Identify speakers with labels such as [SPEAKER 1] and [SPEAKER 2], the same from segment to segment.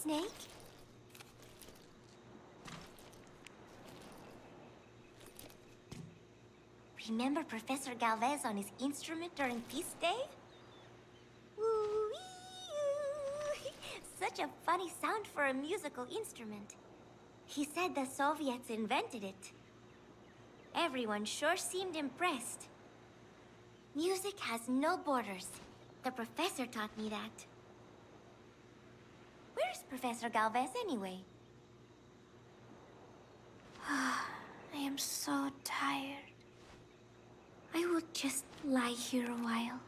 [SPEAKER 1] Snake? Remember Professor Galvez on his instrument during Peace Day? Woo-wee-oo. Such a funny sound for a musical instrument. He said the Soviets invented it. Everyone sure seemed impressed. Music has no borders. The professor taught me that. Where's Professor Galvez anyway? I am so tired. I will just lie here a while.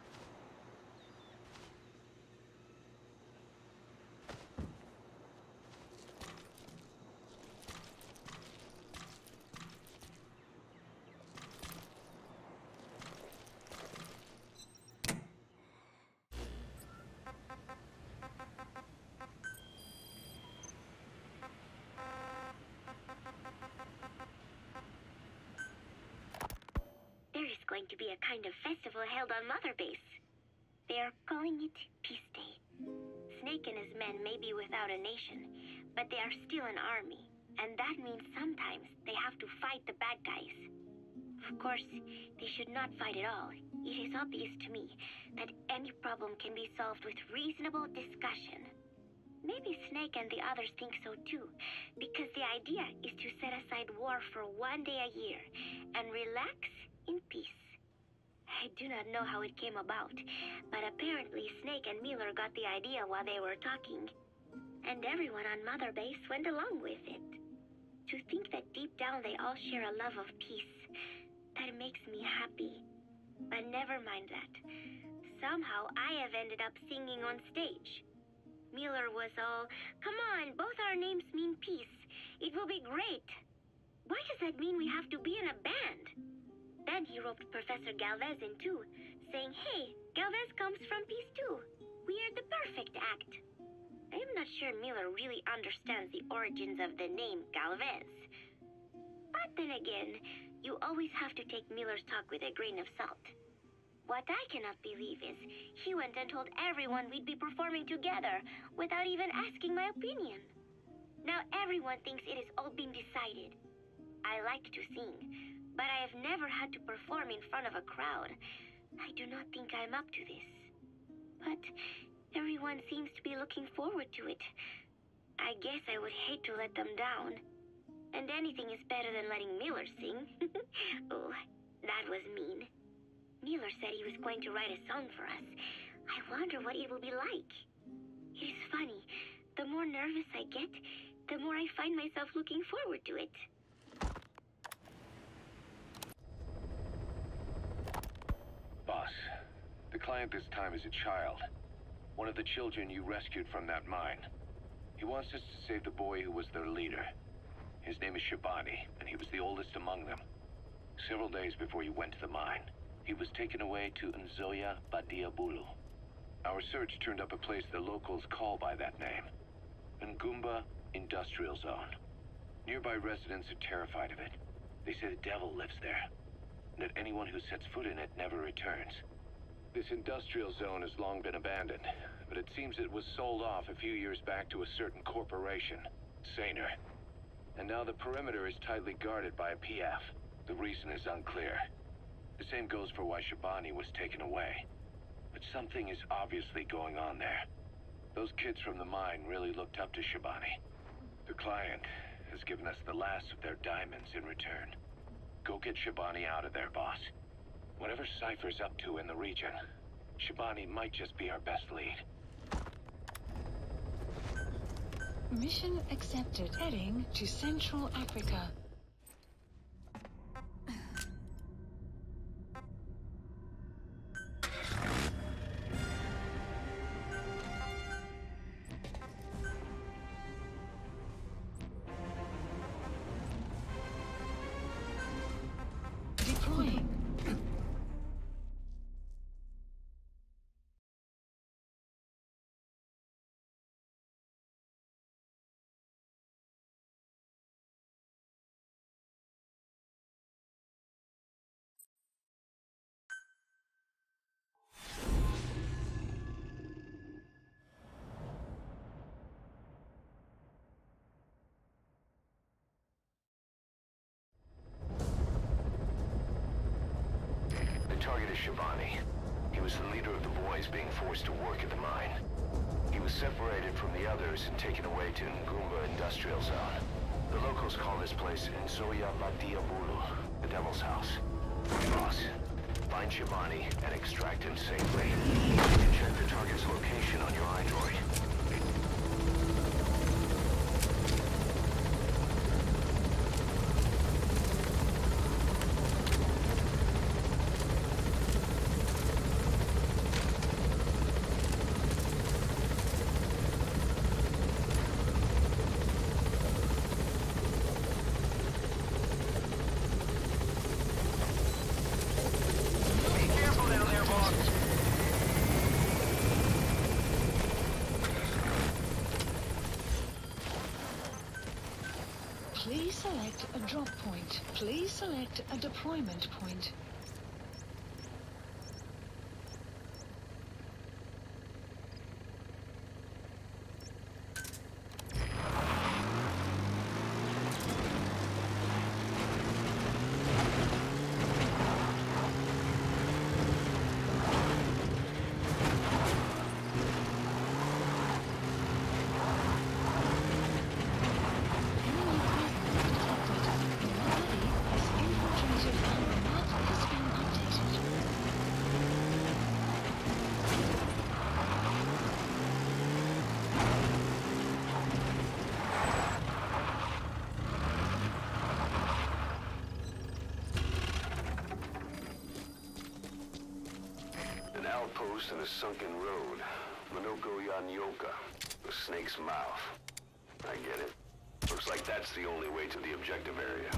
[SPEAKER 2] There is going to be a kind of festival held on Mother Base. They are calling it Peace Day. Snake and his men may be without a nation, but they are still an army, and that means sometimes they have to fight the bad guys. Of course, they should not fight at all. It is obvious to me that any problem can be solved with reasonable discussion. Maybe Snake and the others think so too, because the idea is to set aside war for one day a year and relax in peace. I do not know how it came about, but apparently Snake and Miller got the idea while they were talking, and everyone on Mother Base went along with it. To think that deep down they all share a love of peace, that makes me happy. But never mind that. Somehow I have ended up singing on stage. Miller was all, "Come on, both our names mean peace. It will be great." Why does that mean we have to be in a band? Then he roped Professor Galvez in too, saying, "Hey, Galvez comes from Peace too. We are the perfect act." I am not sure Miller really understands the origins of the name Galvez. But then again, you always have to take Miller's talk with a grain of salt. What I cannot believe is he went and told everyone we'd be performing together without even asking my opinion. Now everyone thinks it has all been decided. I like to sing, but I have never had to perform in front of a crowd. I do not think I'm up to this. But everyone seems to be looking forward to it. I guess I would hate to let them down. And anything is better than letting Miller sing. Oh, that was mean. Miller said he was going to write a song for us. I wonder what it will be like. It is funny. The more nervous I get, the more I find myself looking forward to it.
[SPEAKER 3] Boss, the client this time is a child. One of the children you rescued from that mine. He wants us to save the boy who was their leader. His name is Shabani, and he was the oldest among them. Several days before you went to the mine, he was taken away to Nzoya Badiabulu. Our search turned up a place the locals call by that name, Ngumba Industrial Zone. Nearby residents are terrified of it. They say the devil lives there, and that anyone who sets foot in it never returns. This industrial zone has long been abandoned, but it seems it was sold off a few years back to a certain corporation, Saner. And now the perimeter is tightly guarded by a PF. The reason is unclear. The same goes for why Shabani was taken away. But something is obviously going on there. Those kids from the mine really looked up to Shabani. The client has given us the last of their diamonds in return. Go get Shabani out of there, boss. Whatever Cypher's up to in the region, Shabani might just be our best lead.
[SPEAKER 4] Mission accepted. Heading to Central Africa.
[SPEAKER 3] Shivani. He was the leader of the boys being forced to work at the mine. He was separated from the others and taken away to Ngumba Industrial Zone. The locals call this place Ďáblův, the Devil's House. Boss, find Shivani and extract him safely. You can check the target's location on your iDroid.
[SPEAKER 4] Please select a drop point. Please select a deployment point.
[SPEAKER 3] Outpost in a sunken road. Minoko Yanyoka. The snake's mouth. I get it. Looks like that's the only way to the objective area.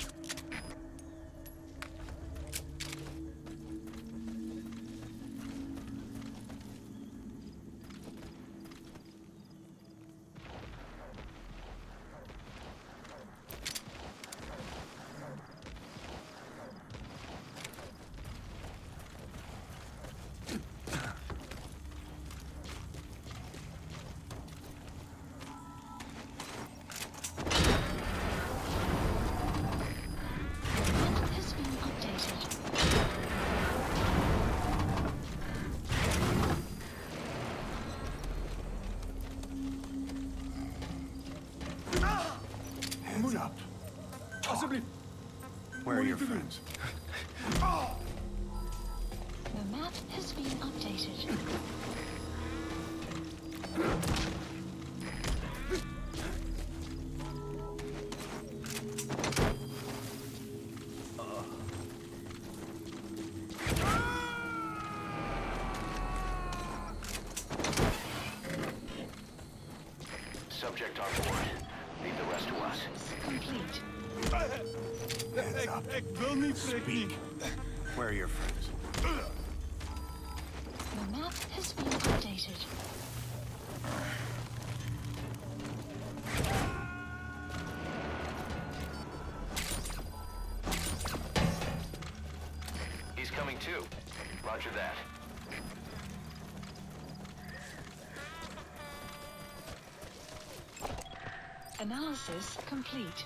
[SPEAKER 5] Up. Possibly.
[SPEAKER 3] Where are your friends?
[SPEAKER 4] The map has been updated.
[SPEAKER 3] Subject on board. Leave the rest to us.
[SPEAKER 4] Complete.
[SPEAKER 5] Speak. Where are your friends?
[SPEAKER 4] The map has been updated.
[SPEAKER 3] He's coming too. Roger that.
[SPEAKER 4] Analysis complete.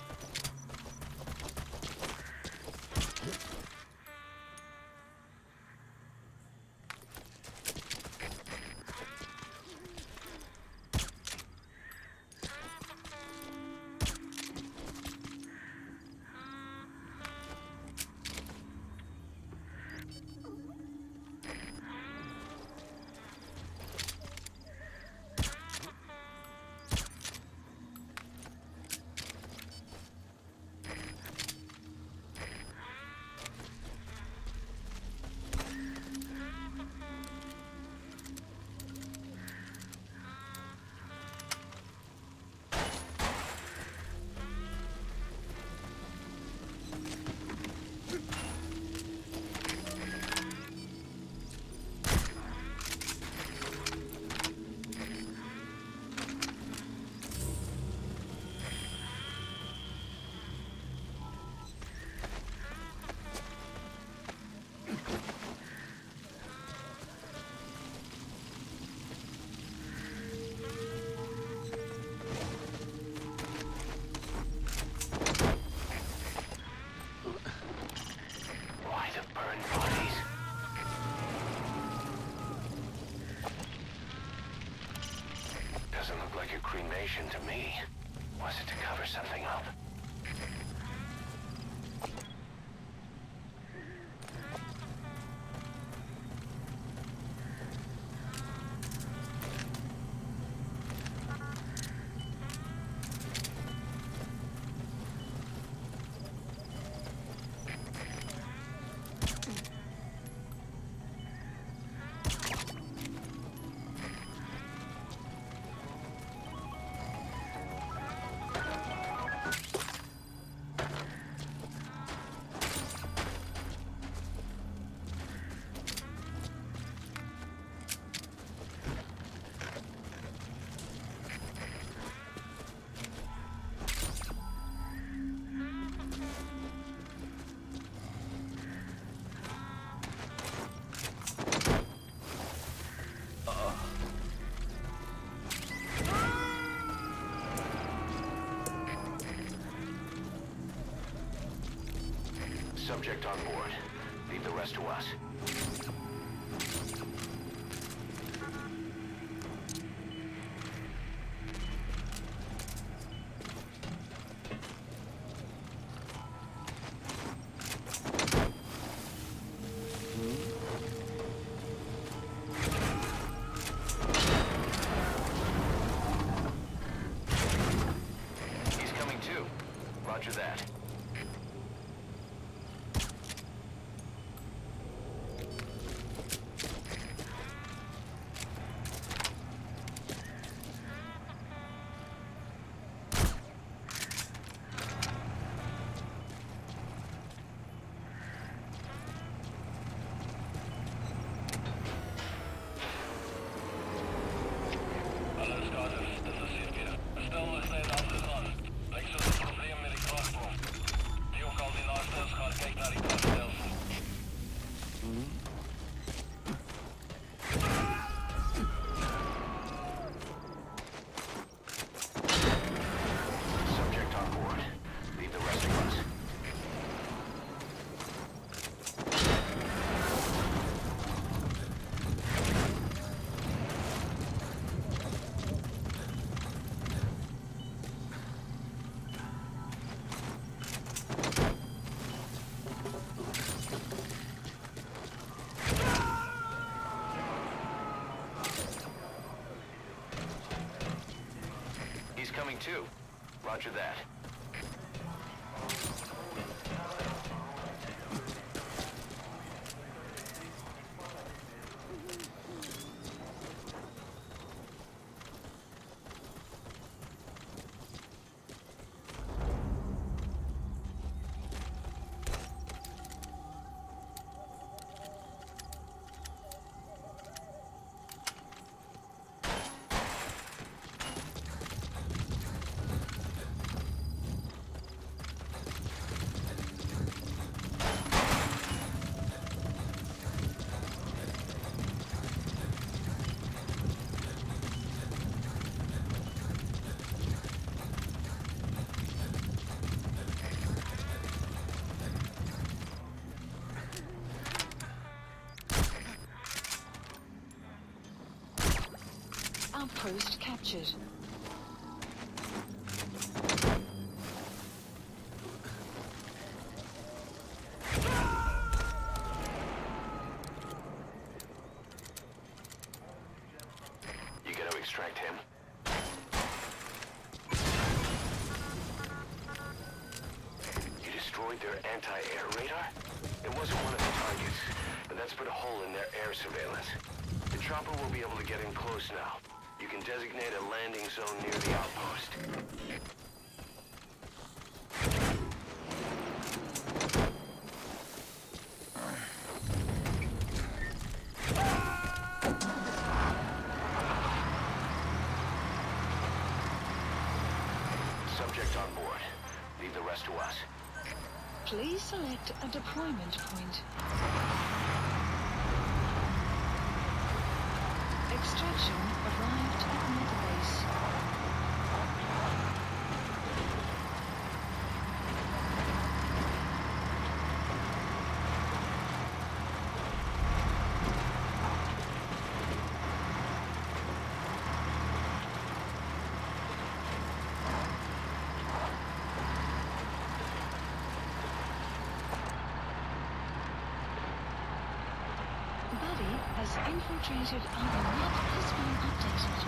[SPEAKER 3] cremation to me. Was it to cover something up? Subject on board. Leave the rest to us. He's coming too. Roger that. Coming too. Roger that.
[SPEAKER 4] Outpost captured.
[SPEAKER 3] You got to extract him. You destroyed their anti-air radar? It wasn't one of the targets, but that's put a hole in their air surveillance. The chopper will be able to get in close now. You can designate a landing zone near the outpost. Subject on board. Leave the rest to us.
[SPEAKER 4] Please select a deployment point. Extraction arrived at Metabase. has infiltrated our map has been updated.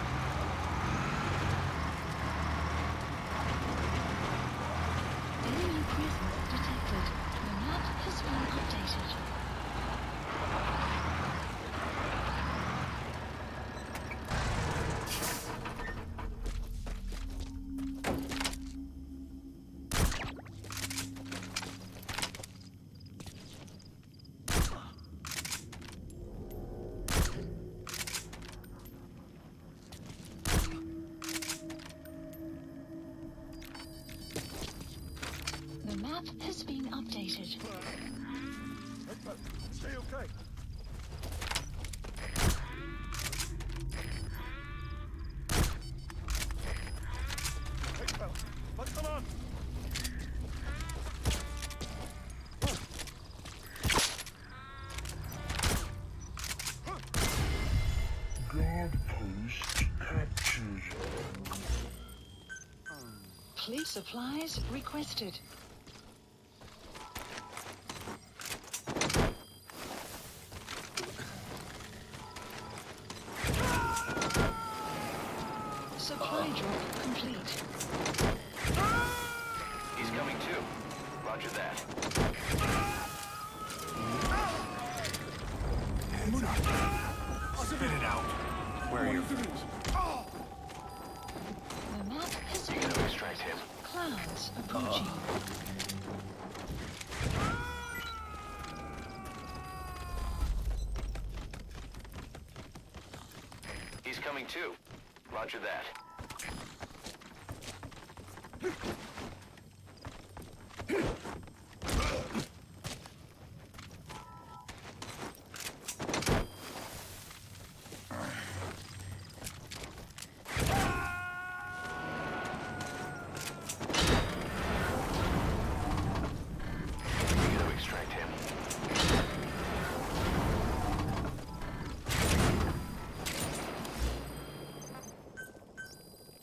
[SPEAKER 4] Enemy presence detected. The map has been updated. The map has been updated.
[SPEAKER 5] Stay okay. Hey, pal. What's going on?
[SPEAKER 6] Guard post captured.
[SPEAKER 4] Police supplies requested. Supply drop complete.
[SPEAKER 3] He's coming too. Roger that.
[SPEAKER 5] Hands up. Spit it out. Where are your friends?
[SPEAKER 4] The map has
[SPEAKER 3] You
[SPEAKER 4] been
[SPEAKER 3] gotta extract him.
[SPEAKER 4] clouds approaching.
[SPEAKER 3] He's coming too. Roger that. You gotta extract him.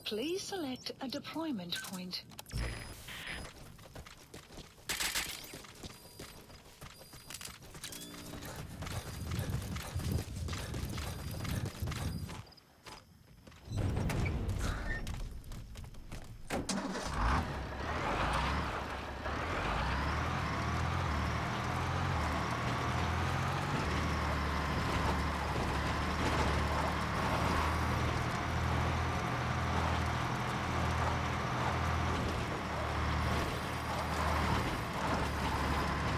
[SPEAKER 4] Please select a deployment point.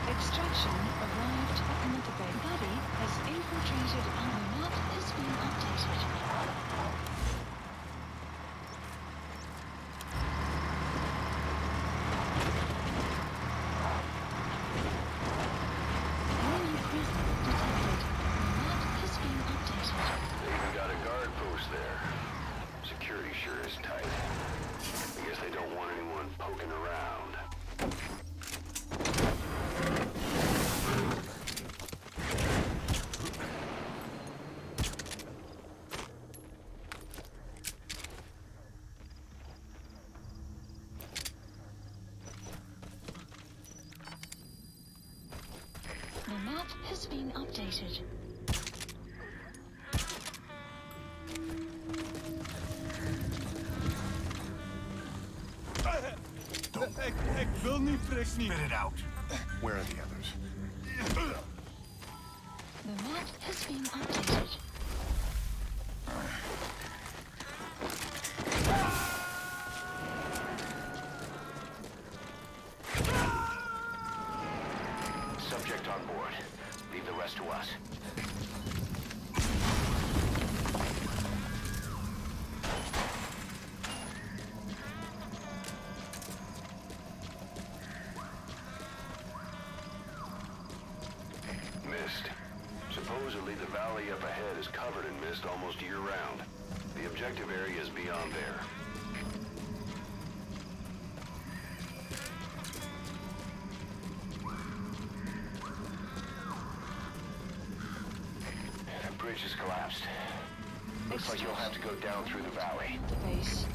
[SPEAKER 4] Extraction arrived at Mother Bay. Buddy has infiltrated our map has been updated. Enemy presence detected. The map has been updated.
[SPEAKER 3] They even got a guard post there. Security sure is tight. I guess they don't want anyone poking around.
[SPEAKER 4] The map has been updated.
[SPEAKER 5] Ik wil niet, Fris, niet. Spit it out. Where are the others?
[SPEAKER 4] The map has been updated.
[SPEAKER 3] Subject on board. Leave the rest to us. Mist. Supposedly the valley up ahead is covered in mist almost year-round. The objective area is beyond there. The bridge has collapsed. Looks like you'll have to go down through the valley.
[SPEAKER 4] The base.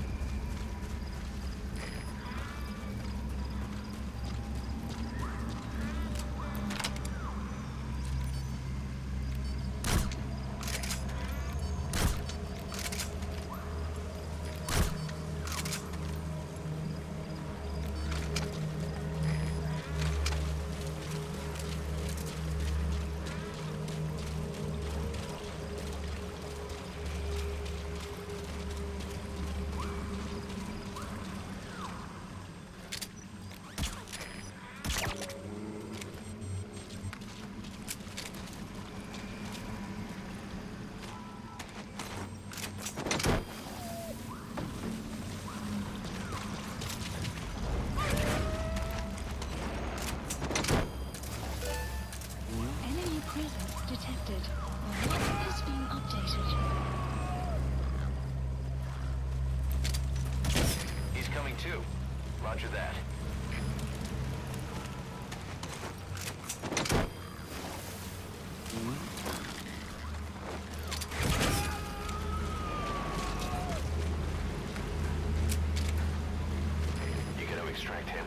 [SPEAKER 3] Roger that. You gotta extract him.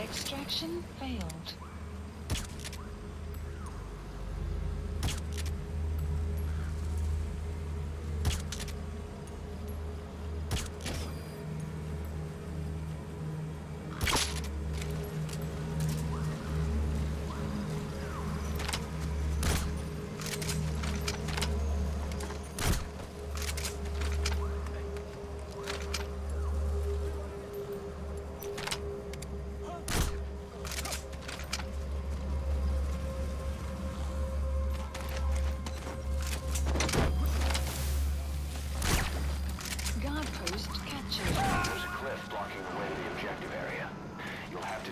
[SPEAKER 4] Extraction failed.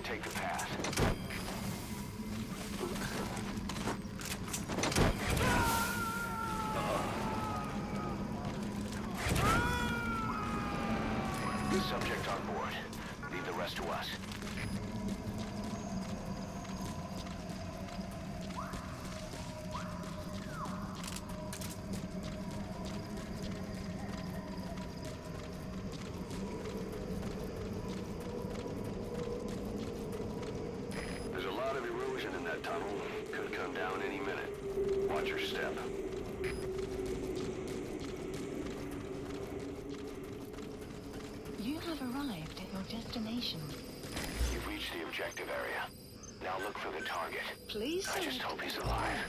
[SPEAKER 3] take the path. Subject on board. Leave the rest to us. There's a lot of erosion in that tunnel. Could come down any minute. Watch your step.
[SPEAKER 4] You have arrived at your destination.
[SPEAKER 3] You've reached the objective area. Now look for the target.
[SPEAKER 4] Please.
[SPEAKER 3] I just hope he's alive.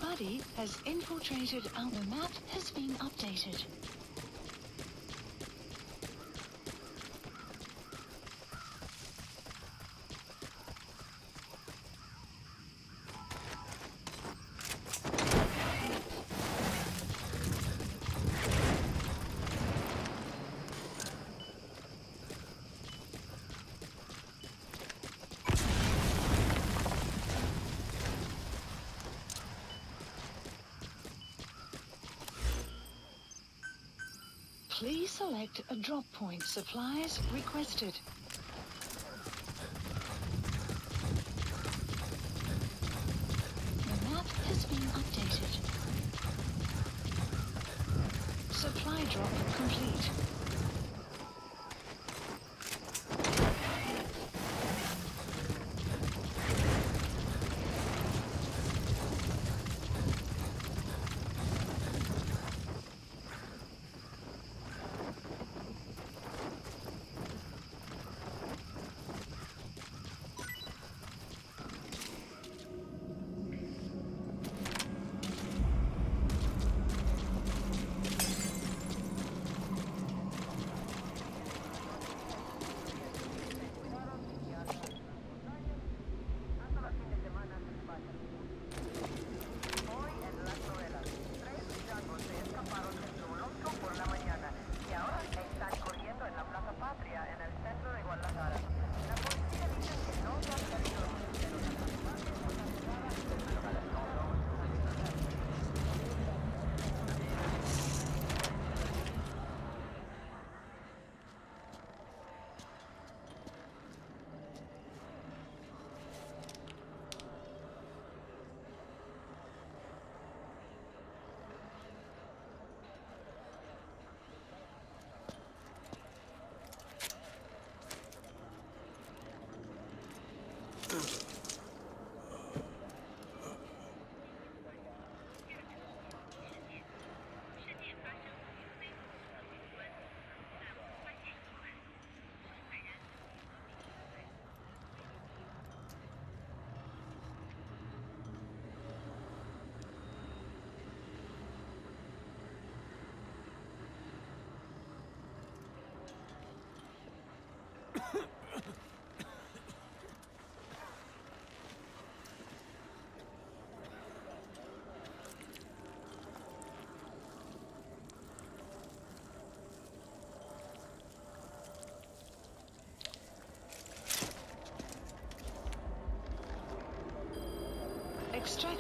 [SPEAKER 4] Buddy has infiltrated our map has been updated. Please select a drop point. Supplies requested. The map has been updated. Supply drop complete.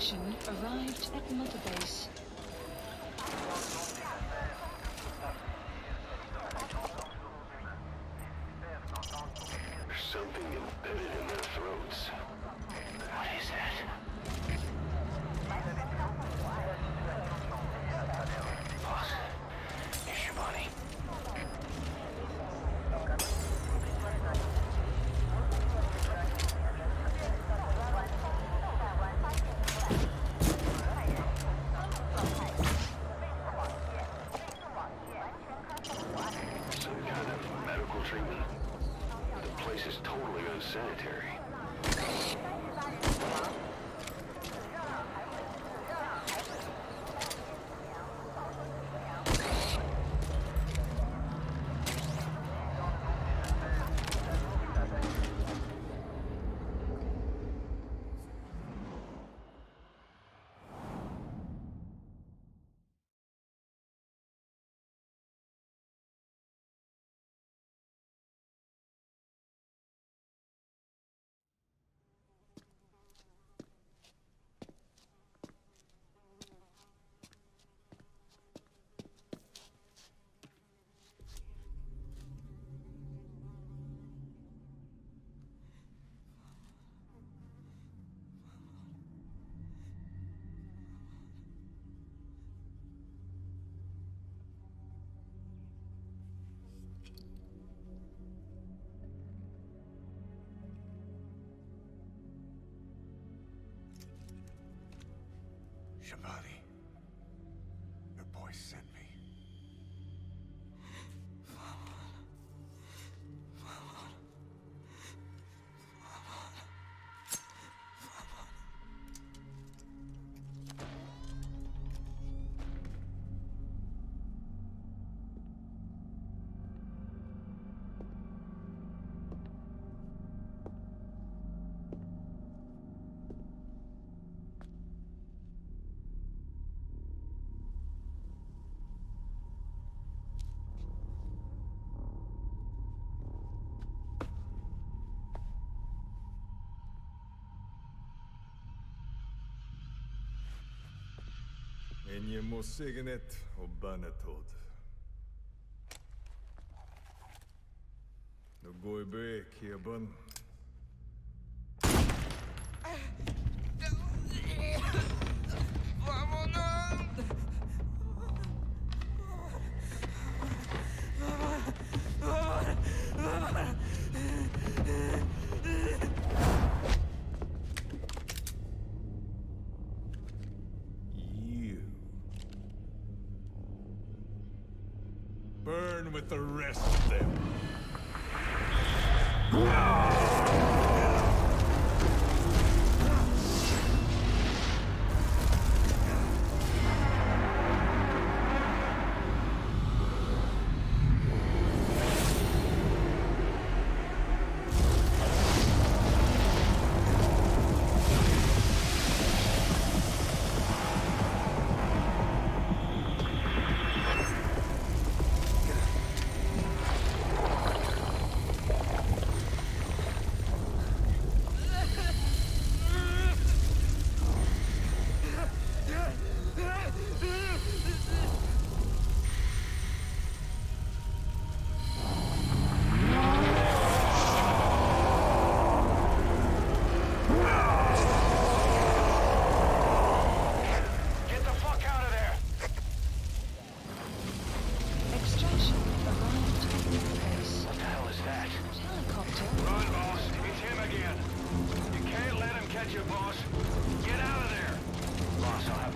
[SPEAKER 4] Extraction arrived at Mother Base.
[SPEAKER 6] There's something embedded in their throats.
[SPEAKER 3] What is that? Boss, it's Shabani.
[SPEAKER 6] Some kind of medical treatment. The place is totally unsanitary.
[SPEAKER 5] Shabani, your boy sent me.
[SPEAKER 7] Nie må signet og banetod. Nå går i bek, Kebban. Burn with the rest of them.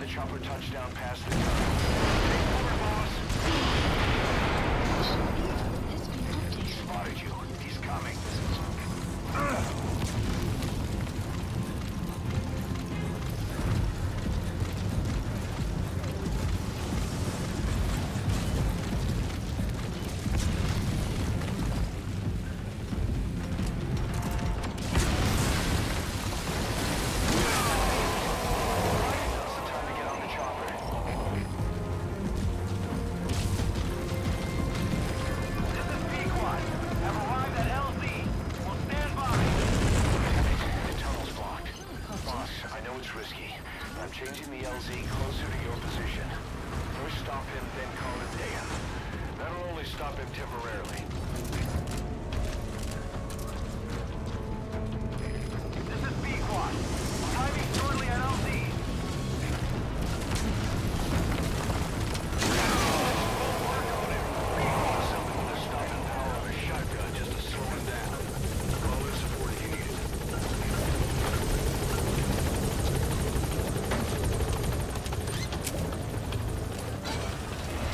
[SPEAKER 3] Chopper touchdown past the tunnel. Take over, boss! He spotted you. He's coming.
[SPEAKER 6] I'm changing the LZ closer to your position. First stop him, then call it day. That'll only stop him temporarily.
[SPEAKER 8] This is B-Quad. Arriving shortly at LZ.
[SPEAKER 6] Something with the stopping power of a shotgun just to slow him down. Call in support if you need it.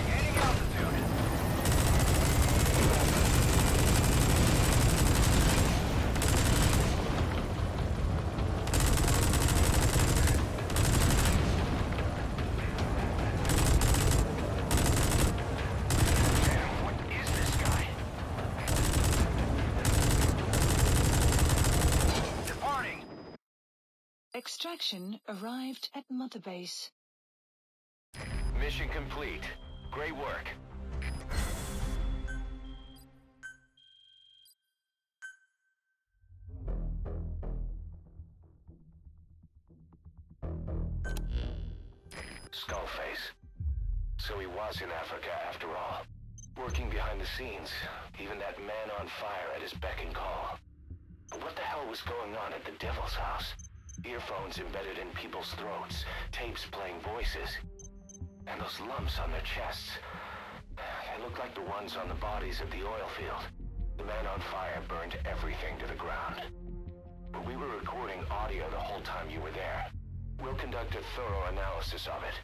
[SPEAKER 8] Gaining altitude.
[SPEAKER 6] Damn, what is this guy?
[SPEAKER 8] Departing.
[SPEAKER 4] Extraction arrived at Mother Base.
[SPEAKER 6] Mission complete. Great work. Skullface. So he was in Africa after all. Working behind the scenes. Even that man on fire at his beck and call. But what the hell was going on at the Devil's house? Earphones embedded in people's throats. Tapes playing voices. And those lumps on their chests. They looked like the ones on the bodies at the oil field. The man on fire burned everything to the ground. But we were recording audio the whole time you were there. We'll conduct a thorough analysis of it.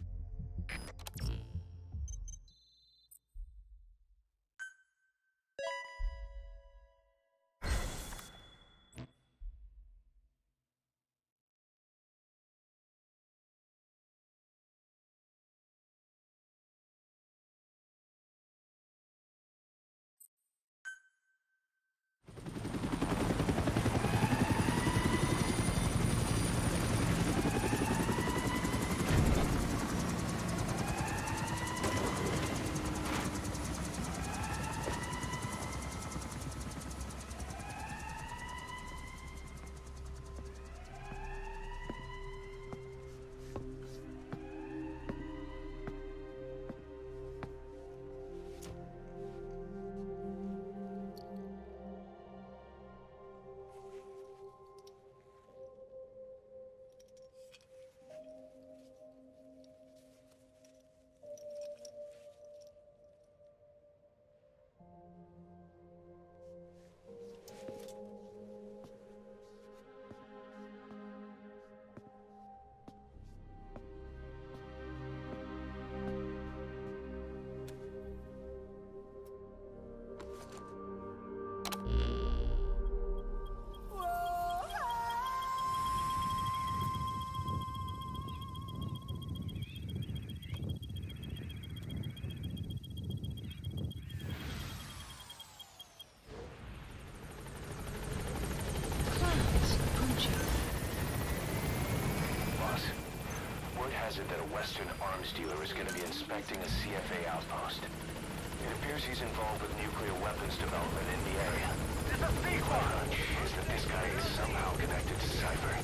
[SPEAKER 6] Has it that a Western arms dealer is going to be inspecting a CFA outpost. It appears he's involved with nuclear weapons development in the area.
[SPEAKER 8] This is
[SPEAKER 6] My
[SPEAKER 8] B-Quad.
[SPEAKER 6] hunch is that this guy is somehow connected to Cypher.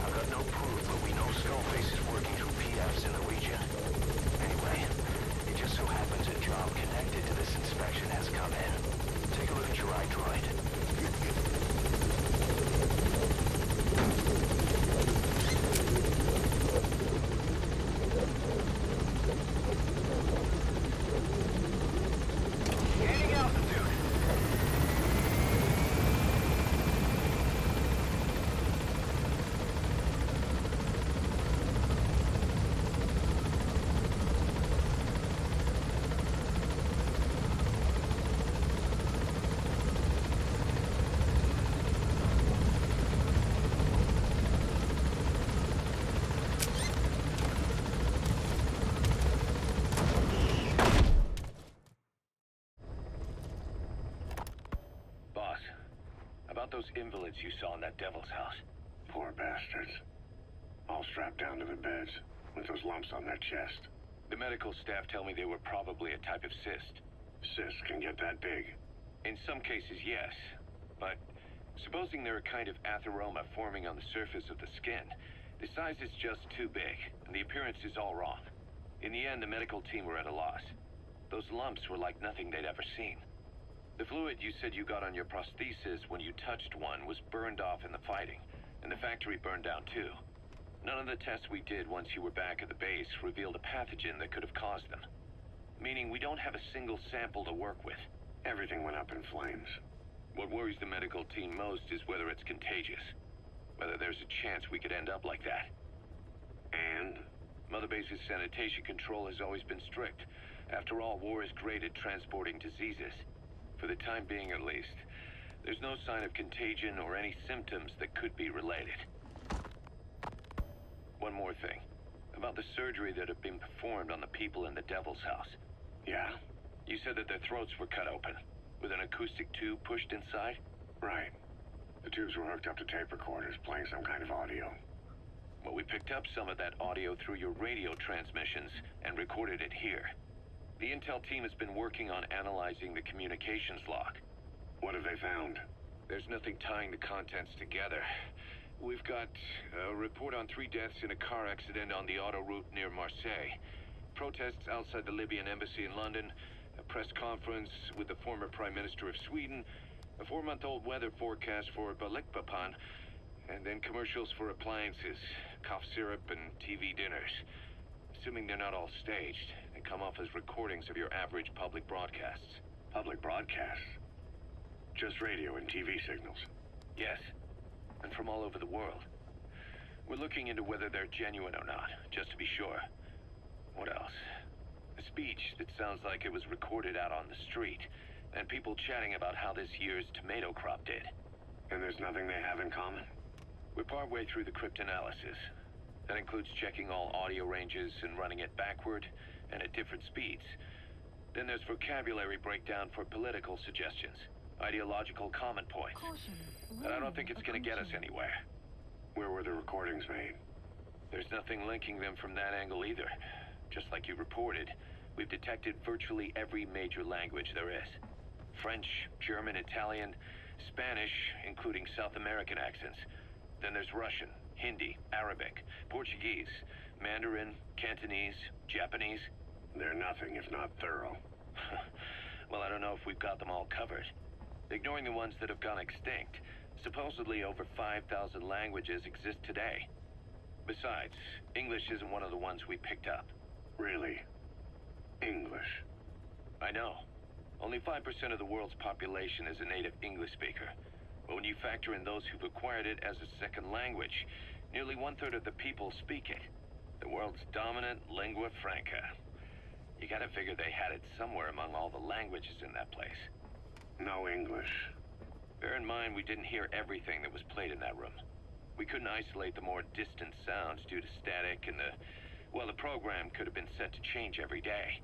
[SPEAKER 6] I've got no proof, but we know Skullface is working through PFs in the region. Anyway, it just so happens a job connected to this inspection has come in. Take a look at your iDroid.
[SPEAKER 8] Gaining altitude.
[SPEAKER 3] About those invalids you saw in that Devil's house.
[SPEAKER 5] Poor bastards. All strapped down to the beds, with those lumps on their chest.
[SPEAKER 3] The medical staff tell me they were probably a type of cyst.
[SPEAKER 5] Cysts can get that big.
[SPEAKER 3] In some cases, yes. But supposing they're a kind of atheroma forming on the surface of the skin, The size is just too big, and the appearance is all wrong. In the end, the medical team were at a loss. Those lumps were like nothing they'd ever seen. The fluid you said you got on your prosthesis when you touched one was burned off in the fighting, and the factory burned down too. None of the tests we did once you were back at the base revealed a pathogen that could have caused them. Meaning we don't have a single sample to work with.
[SPEAKER 5] Everything went up in flames.
[SPEAKER 3] What worries the medical team most is whether it's contagious. Whether there's a chance we could end up like that.
[SPEAKER 5] And?
[SPEAKER 3] Mother Base's sanitation control has always been strict. After all, war is great at transporting diseases. For the time being, at least. There's no sign of contagion or any symptoms that could be related. One more thing. About the surgery that had been performed on the people in the Devil's House.
[SPEAKER 5] Yeah?
[SPEAKER 3] You said that their throats were cut open, with an acoustic tube pushed inside?
[SPEAKER 5] Right. The tubes were hooked up to tape recorders, playing some kind of audio.
[SPEAKER 3] Well, we picked up some of that audio through your radio transmissions and recorded it here. The intel team has been working on analyzing the communications log.
[SPEAKER 5] What have they found?
[SPEAKER 3] There's nothing tying the contents together. We've got a report on 3 deaths in a car accident on the autoroute near Marseille. Protests outside the Libyan embassy in London. A press conference with the former Prime Minister of Sweden. A 4-month-old weather forecast for Balikpapan. And then commercials for appliances, cough syrup, and TV dinners. Assuming they're not all staged, they come off as recordings of your average public broadcasts.
[SPEAKER 5] Public broadcasts? Just radio and TV signals?
[SPEAKER 3] Yes, and from all over the world. We're looking into whether they're genuine or not, just to be sure. What else? A speech that sounds like it was recorded out on the street, and people chatting about how this year's tomato crop did.
[SPEAKER 5] And there's nothing they have in common?
[SPEAKER 3] We're partway through the cryptanalysis. That includes checking all audio ranges and running it backward and at different speeds. Then there's vocabulary breakdown for political suggestions, ideological comment points. But I don't think it's going to get us anywhere.
[SPEAKER 5] Where were the recordings made?
[SPEAKER 3] There's nothing linking them from that angle either. Just like you reported, we've detected virtually every major language there is. French, German, Italian, Spanish, including South American accents. Then there's Russian, Hindi, Arabic, Portuguese, Mandarin, Cantonese, Japanese.
[SPEAKER 5] They're nothing if not thorough.
[SPEAKER 3] Well, I don't know if we've got them all covered. Ignoring the ones that have gone extinct, supposedly over 5,000 languages exist today. Besides, English isn't one of the ones we picked up.
[SPEAKER 5] Really? English?
[SPEAKER 3] I know. Only 5% of the world's population is a native English speaker. But when you factor in those who've acquired it as a second language, nearly 1/3 of the people speak it. The world's dominant lingua franca. You gotta figure they had it somewhere among all the languages in that place.
[SPEAKER 5] No English.
[SPEAKER 3] Bear in mind, we didn't hear everything that was played in that room. We couldn't isolate the more distant sounds due to static, and the program could have been set to change every day.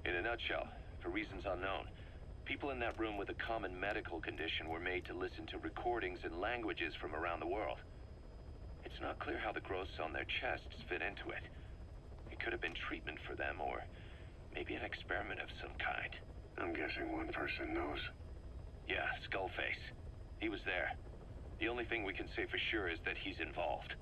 [SPEAKER 3] In a nutshell, for reasons unknown, people in that room with a common medical condition were made to listen to recordings in languages from around the world. It's not clear how the growths on their chests fit into it. It could have been treatment for them, or maybe an experiment of some kind.
[SPEAKER 5] I'm guessing one person knows.
[SPEAKER 3] Yeah, Skullface. He was there. The only thing we can say for sure is that he's involved.